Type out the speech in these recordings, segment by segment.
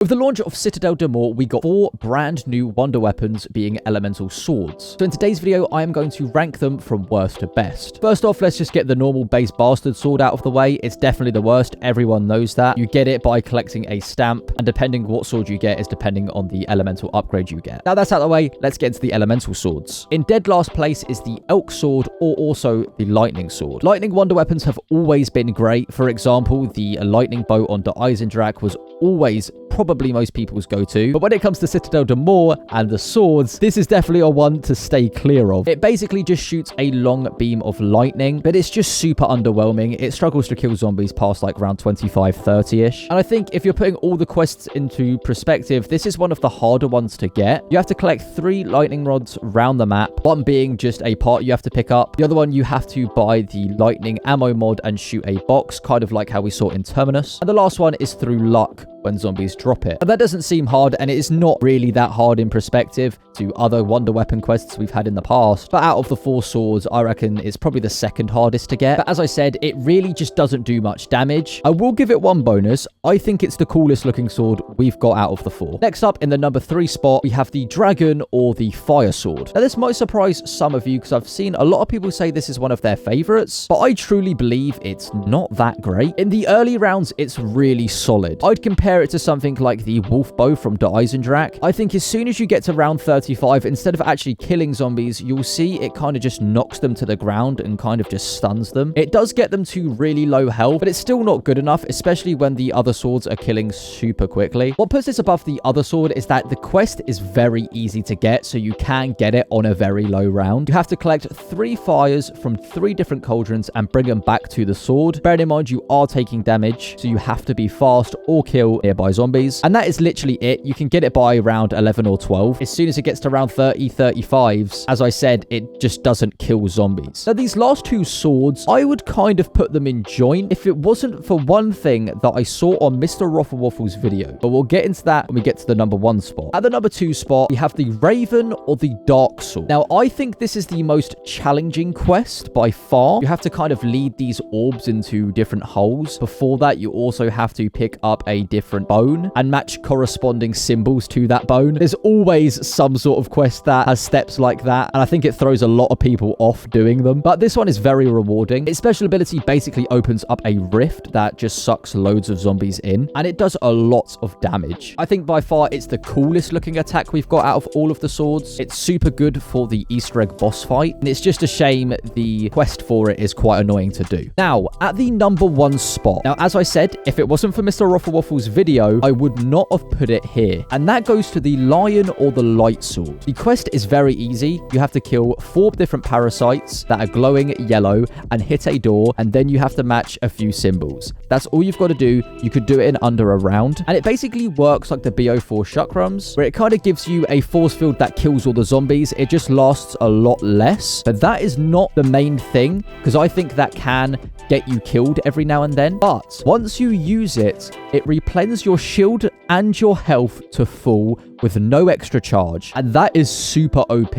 With the launch of Citadelle de Morts, we got 4 brand new wonder weapons being elemental swords. So in today's video, I am going to rank them from worst to best. First off, let's just get the normal base bastard sword out of the way. It's definitely the worst. Everyone knows that. You get it by collecting a stamp, and depending what sword you get is depending on the elemental upgrade you get. Now that's out of the way, let's get into the elemental swords. In dead last place is the elk sword or also the lightning sword. Lightning wonder weapons have always been great. For example, the lightning bow on DICORD was always probably most people's go-to. But when it comes to Citadelle de Morts and the swords, this is definitely a one to stay clear of. It basically just shoots a long beam of lightning, but it's just super underwhelming. It struggles to kill zombies past like around 25-30-ish. And I think if you're putting all the quests into perspective, this is one of the harder ones to get. You have to collect 3 lightning rods around the map, one being just a part you have to pick up. The other one, you have to buy the lightning ammo mod and shoot a box, kind of like how we saw in Terminus. And the last one is through luck when zombies drop it. And that doesn't seem hard, and it is not really that hard in perspective to other wonder weapon quests we've had in the past. But out of the 4 swords, I reckon it's probably the second hardest to get. But as I said, it really just doesn't do much damage. I will give it one bonus. I think it's the coolest looking sword we've got out of the 4. Next up, in the number 3 spot, we have the dragon or the fire sword. Now this might surprise some of you because I've seen a lot of people say this is one of their favorites, but I truly believe it's not that great. In the early rounds, it's really solid. I'd compare it to something like the wolf bow from DICORD. I think as soon as you get to round 35, instead of actually killing zombies, you'll see it kind of just knocks them to the ground and kind of just stuns them. It does get them to really low health, but it's still not good enough, especially when the other swords are killing super quickly. What puts this above the other sword is that the quest is very easy to get, so you can get it on a very low round. You have to collect 3 fires from 3 different cauldrons and bring them back to the sword. Bearing in mind you are taking damage, so you have to be fast or kill nearby zombies. And that is literally it. You can get it by round 11 or 12. As soon as it gets to round 30-35s, as I said, it just doesn't kill zombies. Now these last 2 swords, I would kind of put them in joint if it wasn't for one thing that I saw on Mr. Waffle's video. But we'll get into that when we get to the number 1 spot. At the number 2 spot, we have the Raven or the Dark Sword. Now I think this is the most challenging quest by far. You have to kind of lead these orbs into different holes. Before that, you also have to pick up a different bone and match corresponding symbols to that bone. There's always some sort of quest that has steps like that, and I think it throws a lot of people off doing them. But this one is very rewarding. Its special ability basically opens up a rift that just sucks loads of zombies in, and it does a lot of damage. I think by far it's the coolest looking attack we've got out of all of the swords. It's super good for the Easter egg boss fight, and it's just a shame the quest for it is quite annoying to do. Now, at the number 1 spot. Now, as I said, if it wasn't for Mr. Waffle's video, I would not have put it here. And that goes to the lion or the light sword. The quest is very easy. You have to kill 4 different parasites that are glowing yellow and hit a door, and then you have to match a few symbols. That's all you've got to do. You could do it in under a round, and it basically works like the bo4 shukrums, where it kind of gives you a force field that kills all the zombies. It just lasts a lot less, but that is not the main thing, because I think that can get you killed every now and then. But once you use it, it replens your shield and your health to full with no extra charge. And that is super OP.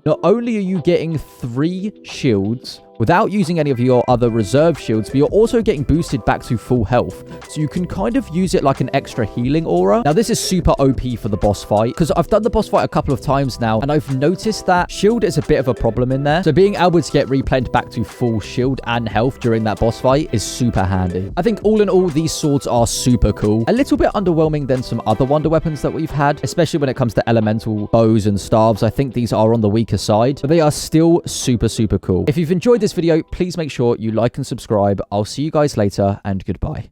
Not only are you getting 3 shields without using any of your other reserve shields, but you're also getting boosted back to full health. So you can kind of use it like an extra healing aura. Now, this is super OP for the boss fight, because I've done the boss fight a couple of times now, and I've noticed that shield is a bit of a problem in there. So being able to get replenished back to full shield and health during that boss fight is super handy. I think all in all, these swords are super cool. A little bit underwhelming than some other wonder weapons that we've had, especially when it comes to elemental bows and staves. I think these are on the weaker side, but they are still super, super cool. If you've enjoyed this video, please make sure you like and subscribe. I'll see you guys later, and goodbye.